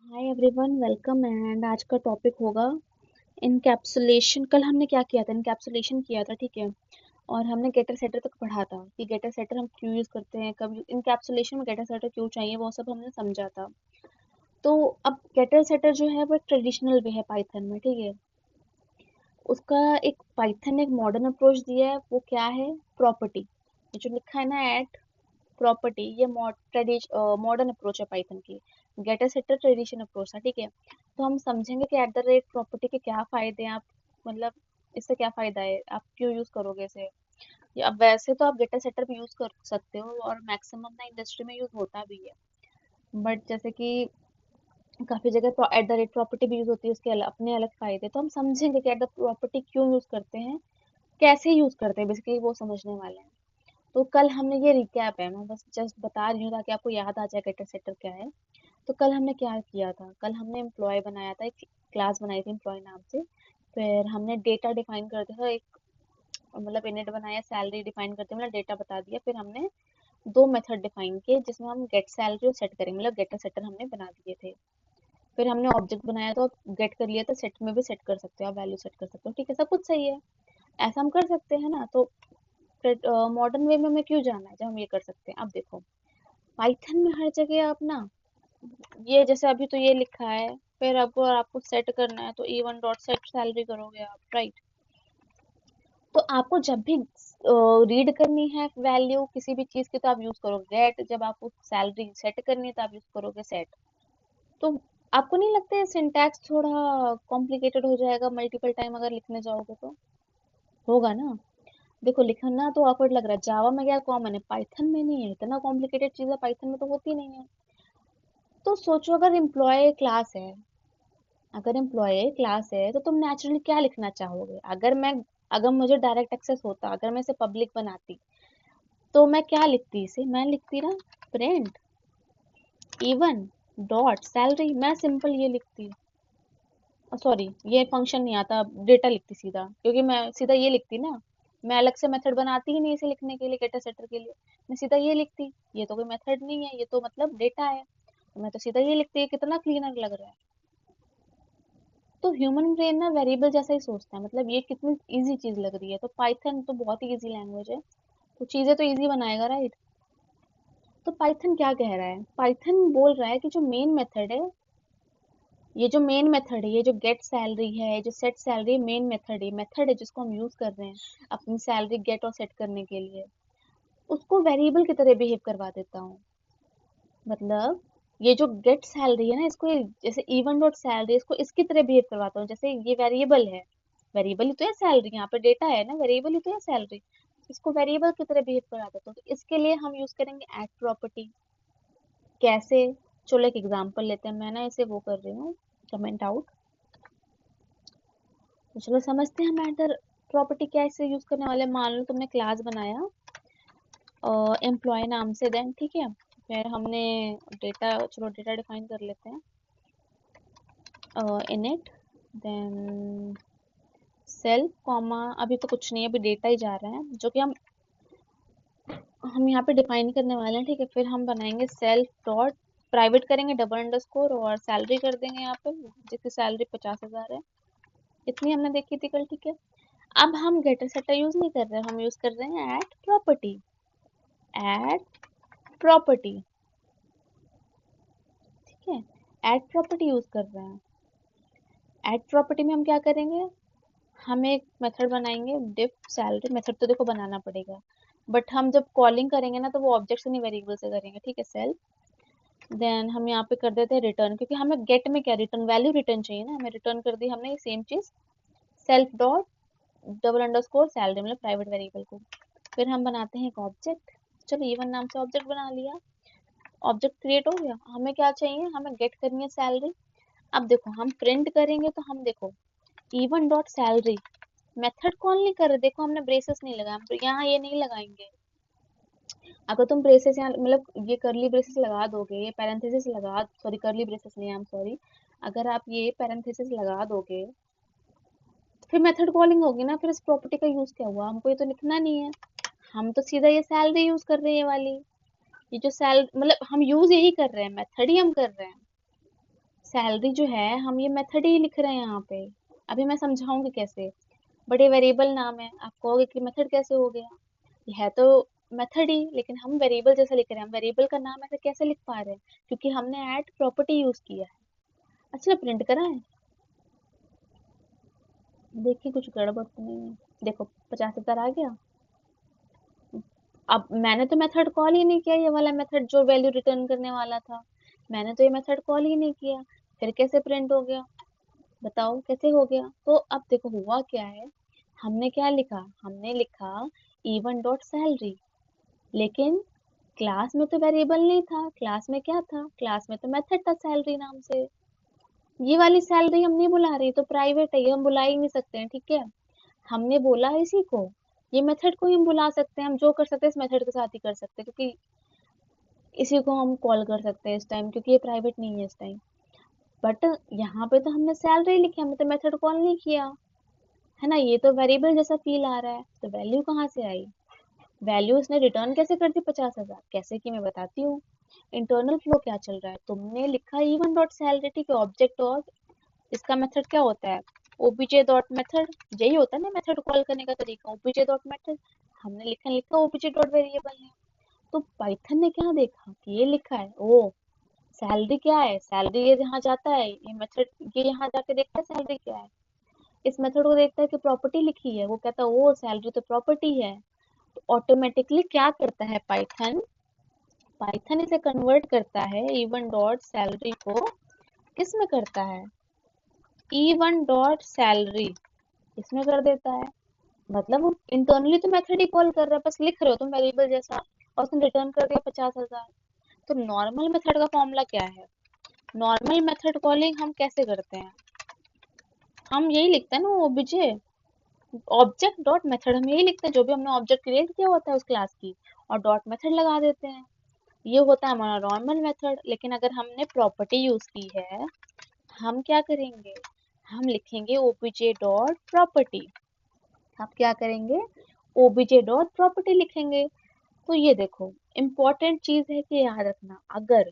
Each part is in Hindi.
Hi everyone, welcome. एंड आज का टॉपिक होगा इनकैप्सुलेशन। कल हमने क्या किया था? इनकैप्सुलेशन किया था, ठीक है। और हमने गेटर सेटर तक पढ़ा था कि गेटर सेटर हम क्यों यूज़ करते हैं, कब इनकैप्सुलेशन में गेटर सेटर क्यों चाहिए, वो सब हमने समझा था। तो अब गेटर सेटर जो है वो एक ट्रेडिशनल वे है पाइथन में, ठीक है। उसका एक पाइथन ने एक मॉडर्न अप्रोच दिया है, वो क्या है? प्रॉपर्टी। ये जो लिखा है ना, एट प्रॉपर्टी, ये मॉडर्न अप्रोच है पाइथन की। गेटर सेटर ट्रेडिशन अप्रोच था, ठीक है। तो हम समझेंगे कि एट द रेट प्रॉपर्टी के क्या फायदे हैं, आप मतलब इससे क्या फायदा है, आप क्यों यूज करोगे इसे। या अब वैसे तो आप गेटर सेटर भी यूज कर सकते हो और मैक्सिमम ना इंडस्ट्री में यूज होता भी है। बट जैसे कि काफी जगह एट द रेट प्रॉपर्टी भी यूज होती है, उसके अपने अलग फायदे। तो हम समझेंगे कि एट द प्रॉपर्टी क्यों यूज करते हैं, कैसे यूज करते हैं, बेसिकली वो समझने वाले हैं। तो कल हमने ये रिकैप है, मैं बस जस्ट बता रही हूँ ताकि आपको याद आ जाए गेटर सेटर क्या है। तो कल हमने क्या किया था? कल हमने एम्प्लॉय बनाया था, एक क्लास बनाई थी एम्प्लॉय नाम से। फिर हमने डेटा डिफाइन कर दिया था, एक मतलब इनिट बनाया, सैलरी डिफाइन करते मतलब डेटा बता दिया। फिर हमने दो मेथड डिफाइन किए जिसमें हम गेट सैलरी और सेट करेंगे, मतलब गेटर सेटर हमने बना दिए थे। फिर हमने ऑब्जेक्ट बनाया, तो गेट कर लिया, तो सेट में भी सेट कर सकते हो, आप वैल्यू सेट कर सकते हो, ठीक है, सब कुछ सही है। ऐसा हम कर सकते हैं ना। तो मॉडर्न वे में हमें क्यों जाना है जब हम ये कर सकते हैं? अब देखो, पाइथन में हर जगह आप ना, ये जैसे अभी तो ये लिखा है, फिर अगर आपको सेट करना है तो E1 डॉट सेट सैलरी करोगे आप, राइट। तो आपको जब भी रीड करनी है वैल्यू किसी भी चीज की तो आप यूज करोगे गेट, जब आपको सैलरी सेट करनी है तो आप यूज करोगे सेट। तो आपको नहीं लगता है सिंटैक्स थोड़ा कॉम्प्लिकेटेड हो जाएगा मल्टीपल टाइम अगर लिखने जाओगे तो? होगा ना। देखो, लिखना तो awkward लग रहा है, जावा में क्या कॉमन है, पाइथन में नहीं है। इतना कॉम्प्लिकेटेड चीजें पाइथन में तो होती नहीं है। तो सोचो, अगर एम्प्लॉय क्लास है, तो तुम नेचुरली क्या लिखना चाहोगे? अगर मुझे डायरेक्ट एक्सेस होता, अगर मैं इसे पब्लिक बनाती, तो मैं क्या लिखती? इसे मैं लिखती ना, प्रिंट इवन डॉट सैलरी, मैं सिंपल ये लिखती। सॉरी, ये फंक्शन नहीं आता, डेटा लिखती सीधा, क्योंकि मैं सीधा ये लिखती ना। मैं अलग से मेथड बनाती ही नहीं इसे लिखने के लिए, गेटर सेटर के लिए। मैं सीधा ये लिखती, ये तो कोई मेथड नहीं है, ये तो मतलब डेटा है, तो मैं तो सीधा ये लिखती। है कितना क्लीनर लग रहा है। तो ह्यूमन ब्रेन ना वेरिएबल जैसा ही सोचता है, मतलब ये कितनी इजी चीज लग रही है। तो पाइथन तो बहुत ही इजी लैंग्वेज है, तो चीजें तो इजी बनाएगा, राइट। तो पाइथन क्या कह रहा है? पाइथन बोल रहा है कि जो मेन मेथड है, ये जो गेट सैलरी है, जो सेट सैलरी, मेथड है जिसको हम यूज कर रहे हैं अपनी सैलरी गेट और सेट करने के लिए, उसको वेरिएबल की तरह बिहेव करवा देता हूँ। मतलब ये जो गेट सैलरी है ना, इसको जैसे इवन डॉट सैलरी, इसको इसकी तरह बिहेव करवाता हूँ जैसे ये वेरिएबल है। वेरिएबल ही तो है सैलरी, यहाँ पे डेटा है ना, वेरिएबल ही तो है सैलरी। इसको वेरिएबल की तरह बिहेव करा देता हूँ। तो इसके लिए हम यूज करेंगे एड प्रॉपर्टी। कैसे? चलो एक एग्जांपल लेते हैं, मैं ना इसे वो कर रही हूँ, कमेंट आउट। तो चलो समझते हैं हम एड प्रॉपर्टी कैसे यूज करने वाले हैं। मान लो तुमने क्लास बनाया एम्प्लॉय नाम से, देन ठीक है। फिर हमने डेटा, चलो डेटा डिफाइन कर लेते हैं, इनिट, देन सेल्फ कॉमा, अभी तो कुछ नहीं है, अभी डेटा ही जा रहा है जो कि हम यहाँ पे डिफाइन करने वाले हैं, ठीक है। फिर हम बनाएंगे सेल्फ डॉट, प्राइवेट करेंगे डबल अंडरस्कोर, और सैलरी कर देंगे यहाँ पे, जिसकी सैलरी 50,000 है। इतनी हमने देखी थी कल, ठीक है। अब हम गेटर सेटर यूज नहीं कर रहे, हम यूज कर रहे हैं एड प्रॉपर्टी। एड प्रॉपर्टी, ठीक है। एड प्रॉपर्टी यूज कर रहे हैं। एड प्रॉपर्टी में हम क्या करेंगे? हम एक मेथड बनाएंगे, डिफ सैलरी। मेथड तो देखो बनाना पड़ेगा, बट हम जब कॉलिंग करेंगे ना तो वो ऑब्जेक्ट से नहीं वेरिएबल से करेंगे, ठीक है। सेल्फ, देन हम यहाँ पे कर देते हैं रिटर्न, क्योंकि हमें गेट में क्या रिटर्न वैल्यू रिटर्न चाहिए ना, हमें रिटर्न कर दी हमने सेम चीज, self dot double underscore salary, मतलब प्राइवेट वेरिएबल को। फिर हम बनाते हैं एक ऑब्जेक्ट। चलो E1 नाम से ऑब्जेक्ट बना लिया, ऑब्जेक्ट क्रिएट हो गया। हमें क्या चाहिए? हमें गेट करनी है सैलरी। अब देखो, हम प्रिंट करेंगे तो हम देखो E1 dot salary, method call नहीं कर रहे, देखो हमने ब्रेसेस नहीं लगाया, हम तो यहाँ ये नहीं लगाएंगे। अगर तुम ब्रेसेस यहाँ मतलब ये करली ब्रेसेस लगा दोगे, ये पैरेंथेसिस लगा, सॉरी करली ब्रेसेस नहीं, आई एम सॉरी, अगर आप ये पैरेंथेसिस लगा दोगे तो फिर मेथड कॉलिंग होगी ना, फिर इस प्रॉपर्टी का यूज क्या हुआ? हमको ये तो लिखना नहीं है। हम तो सीधा ये सैलरी यूज कर रहे हैं, ये वाली, ये जो सैल मतलब हम यूज यही कर रहे हैं, मेथड ही हम कर रहे हैं। सैलरी जो है हम ये मेथड ही लिख रहे हैं यहाँ पे। अभी मैं समझाऊंगी कैसे। बड़े वेरिएबल नाम है, आप कहोगे कि मेथड कैसे हो गया। ये है तो मेथड ही, लेकिन हम वेरिएबल जैसा लिख रहे हैं। हम वेरिएबल का नाम ऐसे कैसे लिख पा रहे हैं, क्योंकि हमने ऐड प्रॉपर्टी यूज किया है। अच्छा प्रिंट करा है, देखिए कुछ गड़बड़ तो नहीं है। देखो 50,000 आ गया। अब मैंने तो मेथड कॉल ही नहीं किया, ये वाला मेथड जो वैल्यू रिटर्न करने वाला था, मैंने तो ये मेथड कॉल ही नहीं किया। फिर कैसे प्रिंट हो गया, बताओ कैसे हो गया। तो अब देखो हुआ क्या है, हमने क्या लिखा, हमने लिखा इवन डॉट सैलरी, लेकिन क्लास में तो वेरिएबल नहीं था। क्लास में क्या था, क्लास में तो मेथड था सैलरी नाम से। ये वाली सैलरी हम नहीं बुला रही, तो प्राइवेट है, ये हम बुला ही नहीं सकते हैं, ठीक है। हमने बोला इसी को, ये मेथड को ही हम बुला सकते हैं। हम जो कर सकते हैं इस मेथड के साथ ही कर सकते हैं, क्योंकि इसी को हम कॉल कर सकते हैं इस टाइम, क्योंकि ये प्राइवेट नहीं है इस टाइम। बट यहाँ पे तो हमने सैलरी लिखी, हमने तो मेथड कॉल नहीं किया, है ना। ये तो वेरिएबल जैसा फील आ रहा है, तो वैल्यू कहाँ से आई। वैल्यू उसने रिटर्न कैसे कर दी 50,000, कैसे की मैं बताती हूँ। इंटरनल फ्लो क्या चल रहा है, तुमने लिखा इवन डॉट सैलरी, ठीक है, ऑब्जेक्ट। और इसका मेथड क्या होता है, ओबीजे डॉट मेथड। यही होता है ना मेथड कॉल करने का तरीका, ओबीजे डॉट मेथड। हमने लिखा ओबीजे डॉट वेरिएबल है। तो पाइथन ने क्या देखा कि ये लिखा है, ओ सैलरी क्या है, सैलरी ये यहाँ जाता है, ये मेथड ये यहाँ जाके देखता है सैलरी क्या है। इस मेथड को देखता है कि प्रॉपर्टी लिखी है, वो कहता है ओ सैलरी तो प्रॉपर्टी है। तो ऑटोमेटिकली क्या करता है पाइथन, पाइथन इसे कन्वर्ट करता है इवन डॉट सैलरी को, किस में करता है, इवन डॉट सैलरी इसमें कर देता है। मतलब हम इंटरनली तो मेथड ही कॉल कर रहे हैं, बस लिख रहे हो तुम वेरिएबल जैसा, और उसने रिटर्न कर दिया 50,000। तो नॉर्मल मेथड का फॉर्मूला क्या है, नॉर्मल मेथड कॉलिंग हम कैसे करते हैं, हम यही लिखते हैं ना ओबीजे ऑब्जेक्ट डॉट मेथड, हम यही लिखते हैं, जो भी हमने ऑब्जेक्ट क्रिएट किया होता है उस क्लास की, और डॉट मेथड लगा देते हैं। ये होता है हमारा नॉर्मल मेथड। लेकिन अगर हमने प्रॉपर्टी यूज की है, हम क्या करेंगे, हम लिखेंगे ओबीजे डॉट प्रॉपर्टी। आप क्या करेंगे, ओबीजे डॉट प्रॉपर्टी लिखेंगे। तो ये देखो इम्पोर्टेंट चीज है कि याद रखना, अगर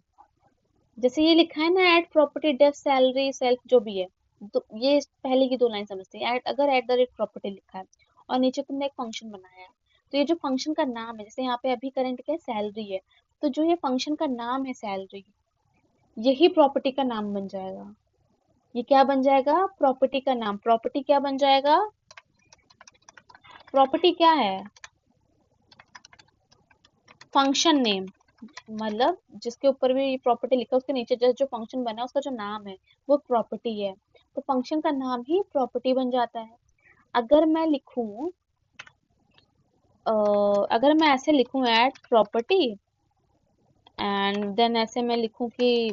जैसे ये लिखा है ना at property def salary self जो भी है, तो ये पहले की दो लाइन समझते हैं। अगर एट द रेट प्रॉपर्टी लिखा है और नीचे तुमने एक फंक्शन बनाया है, तो ये जो फंक्शन का नाम है, जैसे यहाँ पे अभी करंट क्या सैलरी है, तो जो ये फंक्शन का नाम है सैलरी, यही प्रॉपर्टी का नाम बन जाएगा। ये क्या बन जाएगा, प्रॉपर्टी का नाम। प्रॉपर्टी क्या बन जाएगा, प्रॉपर्टी क्या है, फंक्शन नेम। मतलब जिसके ऊपर भी प्रॉपर्टी लिखा है उसके नीचे जस्ट जो फंक्शन बना है उसका जो नाम है वो प्रॉपर्टी है। तो फंक्शन का नाम ही प्रॉपर्टी बन जाता है। अगर मैं लिखूं अगर मैं ऐसे लिखूं ऐड प्रॉपर्टी, एंड देन ऐसे मैं लिखूं कि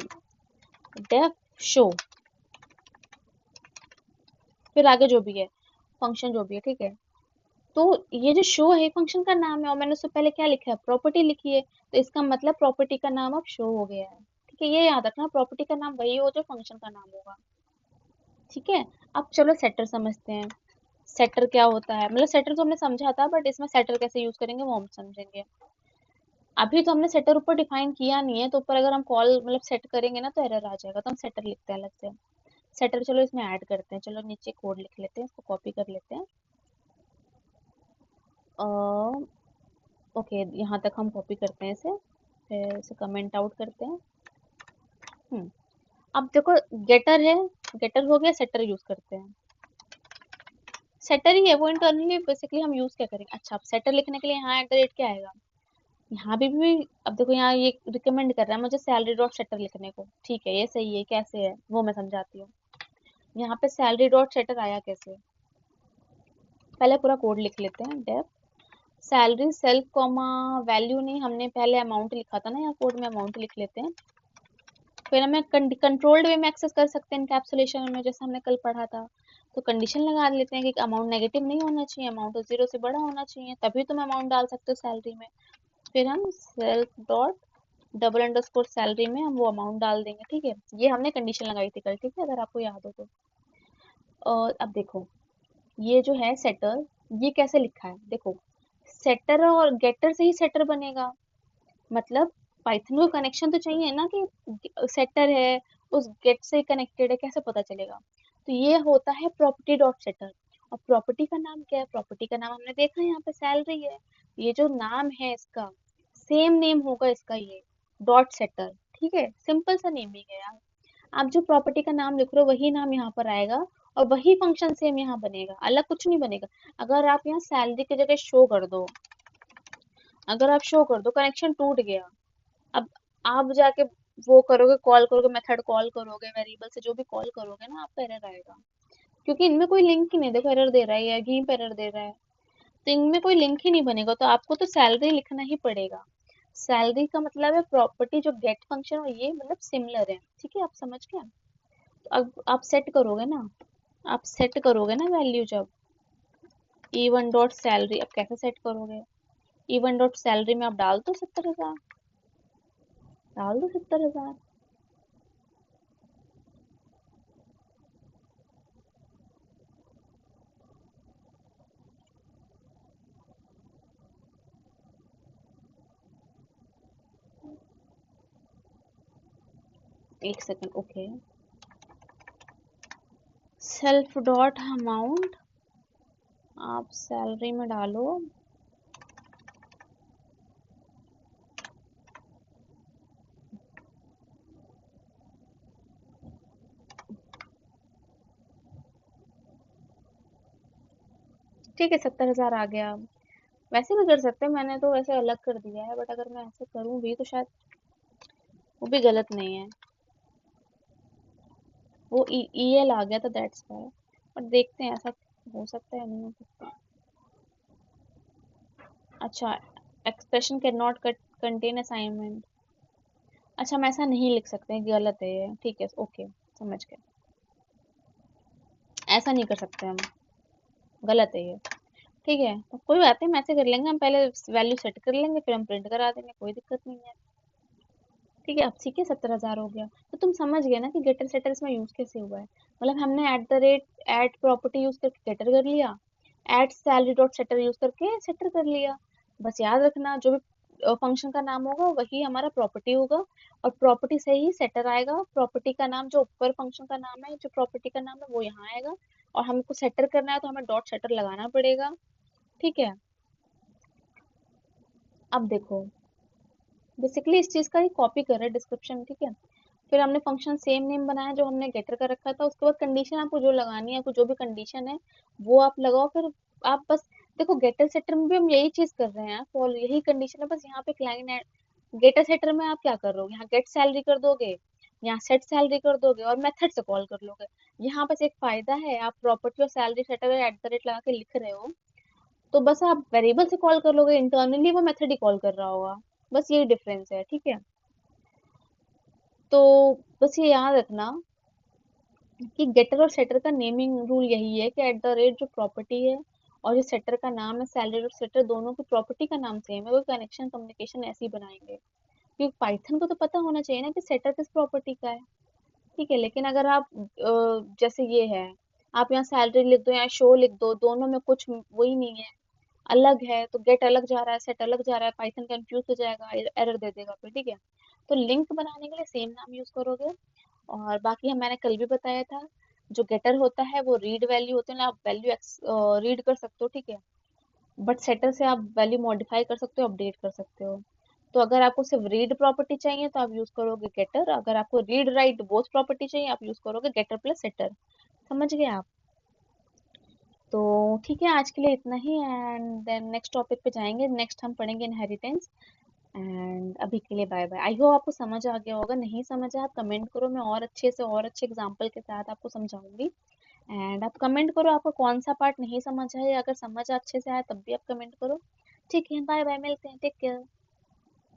डेफ शो, फिर आगे जो भी है फंक्शन जो भी है, ठीक है। तो ये जो शो है फंक्शन का नाम है, और मैंने उससे पहले क्या लिखा है, प्रॉपर्टी लिखी है, तो इसका मतलब प्रॉपर्टी का नाम अब शो हो गया है। ठीक है, ये याद रखना, प्रॉपर्टी का नाम वही हो जो फंक्शन का नाम होगा। ठीक है। अब चलो सेटर समझते हैं। सेटर क्या होता है, मतलब सेटर तो हमने समझा था, बट इसमें सेटर कैसे यूज करेंगे वो हम समझेंगे। अभी तो हमने सेटर ऊपर डिफाइन किया नहीं है, तो ऊपर अगर हम कॉल मतलब सेट करेंगे ना तो एरर आ जाएगा, तो हम सेटर लिखते हैं अलग से। सेटर चलो इसमें ऐड करते हैं, चलो नीचे कोड लिख लेते हैं, इसको कॉपी कर लेते हैं। ओके यहाँ तक हम कॉपी करते हैं इसे, फिर इसे कमेंट आउट करते हैं। हम्म अब देखो गेटर है, गेटर हो गया, सेटर यूज करते हैं। सेटर ही है वो, इंटरनली बेसिकली हम यूज क्या करेंगे। अच्छा अब सेटर लिखने के लिए यहाँ एट द रेट क्या आएगा, यहाँ भी अब देखो यहाँ ये रिकमेंड कर रहा है मुझे सैलरी डॉट सेटर लिखने को, ठीक है ये सही है, कैसे है वो मैं समझाती हूँ। यहाँ पे सैलरी डॉट सेटर आया कैसे, पहले पूरा कोड लिख लेते हैं। Def salary self comma value नहीं, हमने पहले अमाउंट लिखा था ना, यहाँ कोड में अमाउंट लिख लेते हैं। फिर हमें कंट्रोल्ड वे में एक्सेस कर सकते हैं इनकैप्सुलेशन में, जैसे हमने कल पढ़ा था। तो कंडीशन लगा लेते हैं कि अमाउंट नेगेटिव नहीं होना चाहिए, अमाउंट तो जीरो से बड़ा होना चाहिए, तभी तुम अमाउंट डाल सकते हो सैलरी में। फिर हम self dot double underscore salary में हम वो अमाउंट डाल देंगे, ठीक है। ये हमने कंडीशन लगाई थी कल, ठीक है, अगर आपको याद हो तो। और अब देखो ये जो है सेटर, ये कैसे लिखा है, देखो सेटर और गेटर से ही सेटर बनेगा। मतलब पाइथन को कनेक्शन तो चाहिए ना कि सेटर है, उस गेट से कनेक्टेड है, कैसे पता चलेगा? तो ये होता है प्रॉपर्टी डॉट सेटर। और प्रॉपर्टी का नाम क्या है? प्रॉपर्टी का नाम हमने देखा है यहाँ पे सैलरी है। ये जो नाम है इसका सेम नेम होगा इसका, ये डॉट सेटर। ठीक है, सिंपल सा नेमिंग है यार। आप जो प्रॉपर्टी का नाम लिख रहे हो वही नाम यहाँ पर आएगा, और वही फंक्शन सेम यहाँ बनेगा, अलग कुछ नहीं बनेगा। अगर आप यहाँ सैलरी की जगह शो कर दो, अगर आप शो कर दो, कनेक्शन टूट गया। अब आप जाके वो करोगे, कॉल करोगे, मेथड कॉल करोगे, वेरिएबल से जो भी कॉल करोगे ना, आपका एरर आएगा। क्योंकि इनमें कोई लिंक ही नहीं, देखो एरर दे रहा है, या यहीं पे एरर दे रहा है। तो इनमें कोई लिंक ही नहीं बनेगा, तो आपको तो सैलरी लिखना ही पड़ेगा। सैलरी का मतलब है प्रॉपर्टी जो गेट फंक्शन, और ये मतलब सिमिलर है। ठीक है, आप समझ गए? तो अब आप सेट करोगे ना, आप सेट करोगे ना वैल्यू जब E1 डॉट सैलरी, अब कैसे सेट करोगे? E1 डॉट सैलरी में आप डाल दो 70,000, डाल दो 70,000। एक second, okay. Self dot amount आप सैलरी में डालो, ठीक है 70,000 आ गया। वैसे भी कर सकते हैं, मैंने तो वैसे अलग कर दिया है, बट अगर मैं ऐसे करूँ भी तो शायद वो भी गलत नहीं है। वो ईएल आ गया था, दैट्स वाई। पर देखते हैं, ऐसा हो सकता है, नहीं हो सकता। अच्छा, expression can not contain assignment. अच्छा, हम ऐसा नहीं लिख सकते, गलत है ये, ठीक है, ओके, समझ गए। ऐसा नहीं कर सकते हम, गलत है ये। ठीक है, तो कोई बात नहीं, हम ऐसे कर लेंगे, हम पहले वैल्यू सेट कर लेंगे, फिर हम प्रिंट करा देंगे, कोई दिक्कत नहीं है। ठीक है, अब ठीक है, 70,000 हो गया। तो तुम समझ गए ना कि गेटर सेटर इसमें यूज कैसे हुआ है। मतलब हमने at the rate at property use करके गेटर कर लिया, at salary dot setter use करके सेटर कर लिया। बस याद रखना, जो भी फंक्शन का नाम होगा वही हमारा प्रॉपर्टी होगा, और प्रॉपर्टी से ही सेटर आएगा। प्रॉपर्टी का नाम जो ऊपर फंक्शन का नाम है, जो प्रॉपर्टी का नाम है, वो यहाँ आएगा। और हमको सेटर करना है तो हमें डॉट सेटर लगाना पड़ेगा। ठीक है, अब देखो, बेसिकली इस चीज का ही कॉपी कर रहे हैं डिस्क्रिप्शन। ठीक है, फिर हमने फंक्शन सेम नेम बनाया जो हमने गेटर का रखा था। उसके बाद कंडीशन आपको जो लगानी है, आपको जो भी कंडीशन है वो आप लगाओ। फिर आप बस देखो, गेटर सेटर में भी हम यही चीज कर रहे हैं, फॉलो यही कंडीशन है, बस यहाँ पे क्लाइन है। गेटर सेटर में आप क्या कर रहे हो, यहाँ गेट सैलरी कर दोगे, यहाँ सेट सैलरी कर दोगे, और मेथड से कॉल कर लोगे। यहाँ बस एक फायदा है, आप प्रॉपर्टी और salary setter at the rate लगा के लिख रहे हो, तो बस आप वेरिएबल से कॉल कर लोगे, इंटरनली वो मेथड ही कॉल कर रहा होगा। बस यही डिफरेंस है। ठीक है, तो बस ये याद रखना कि गेटर और सेटर का नेमिंग रूल यही है कि एट द रेट जो प्रॉपर्टी है, और जो सेटर का नाम है, सैलरी और सेटर दोनों की प्रॉपर्टी का नाम सेम है, कोई कनेक्शन कम्युनिकेशन ऐसे ही बनाएंगे। क्योंकि पाइथन को तो पता होना चाहिए ना कि सेटर किस प्रॉपर्टी का है। ठीक है, लेकिन अगर आप जैसे ये है, आप यहाँ सैलरी लिख दो, यहाँ शो लिख दो, दोनों में कुछ वही नहीं है, अलग है, तो गेट अलग जा रहा है, सेट अलग जा रहा है, पाइथन कंफ्यूज हो जाएगा, एरर दे देगा फिर। ठीक है, तो लिंक बनाने के लिए सेम नाम यूज करोगे। और बाकी हम मैंने कल भी बताया था, जो गेटर होता है वो रीड वैल्यू होते हैं, आप वैल्यू रीड कर सकते हो। ठीक है, बट सेटर से आप वैल्यू मॉडिफाई कर सकते हो, अपडेट कर सकते हो। तो अगर आपको सिर्फ रीड प्रॉपर्टी चाहिए तो आप यूज करोगे गेटर, अगर आपको रीड राइट बोथ प्रॉपर्टी चाहिए आप यूज करोगे गेटर प्लस सेटर। समझ गए आप? तो ठीक है, आज के लिए इतना ही, एंड देन नेक्स्ट टॉपिक पे जाएंगे। नेक्स्ट हम पढ़ेंगे इनहेरिटेंस। एंड अभी के लिए बाय बाय। आई होप आपको समझ आ गया होगा, नहीं समझ आया आप कमेंट करो, मैं और अच्छे से और अच्छे एग्जांपल के साथ आपको समझाऊंगी। एंड आप कमेंट करो आपको कौन सा पार्ट नहीं समझ आया, अगर समझ अच्छे से आया तब भी आप कमेंट करो। ठीक है, बाय बाय, मिलते हैं, टेक केयर।